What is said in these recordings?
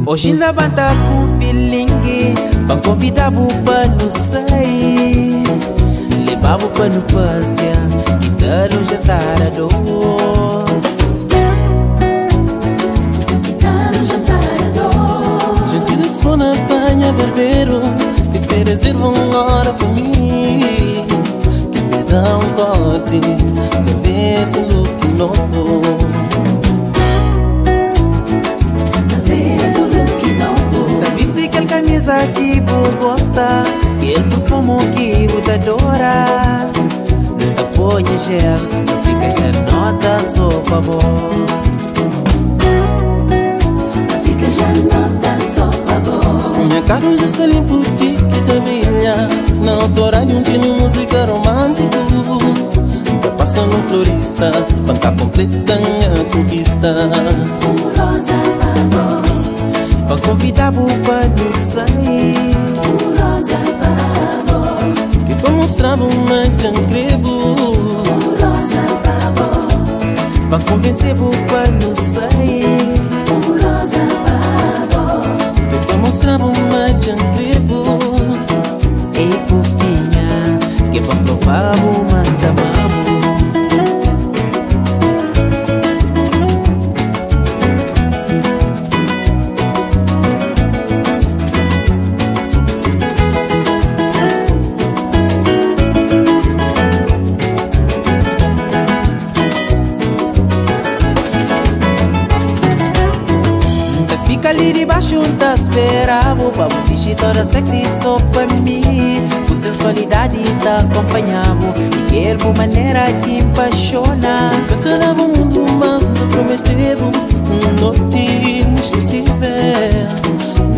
Hoje na banda com feeling, vão convidar o pano sair, levar o pano passear e dar um jantar a dois. Gente telefone apanha barbeiro, que te reserva hora pra mim, que me dá um corte, talvez um look novo. Camisa que você gosta, aquele perfume que você adora. Nunca põe gel, fica já nota sopa boa. Fica já nota sopa boa. Minha cara já se limpa, que te brilha. Na autorário um tino música romântica. Tá passando um florista, banca completa minha conquista. Rosa favor. Pra convidar o pano sair, Rosa favor. que pra mostrar uma incrível. Rosa favor. Pra convencer o pano sair, Rosa favor. que pra mostrar uma incrível. Ei fofinha, que pra provar uma tamamo. Fica ali debaixo da espera, o babu diz toda sexy só pra mim. Com sensualidade tá acompanhado e quero uma maneira que apaixona. Cantará no mundo, mas não prometeram noite inesquecível.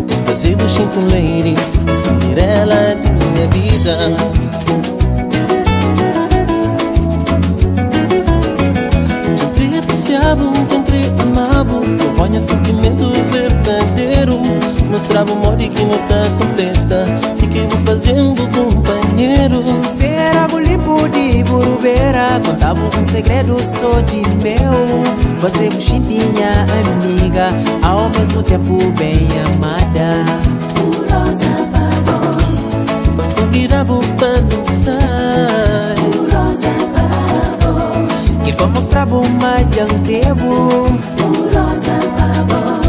Vou fazer o Shinto Lady, a Cinderela de minha vida. Sempre apreciado, sempre amado, proponha sentimento verdadeiro. Mostrava o modo que não tá completa, e que vou fazendo companheiro. Será limpo de burubeira, contava um segredo só de meu. Você buchinha amiga, ao mesmo tempo bem amada. Rosa favor. Pra convidar o pano sai, Rosa favor. que pra mostrar uma jantevo. Rosa favor.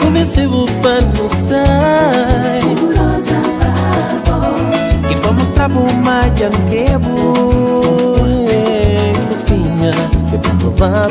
Convencer o pano sai, Rosa favor. que pra mostrar uma jantevo. Fofinha, que pra provar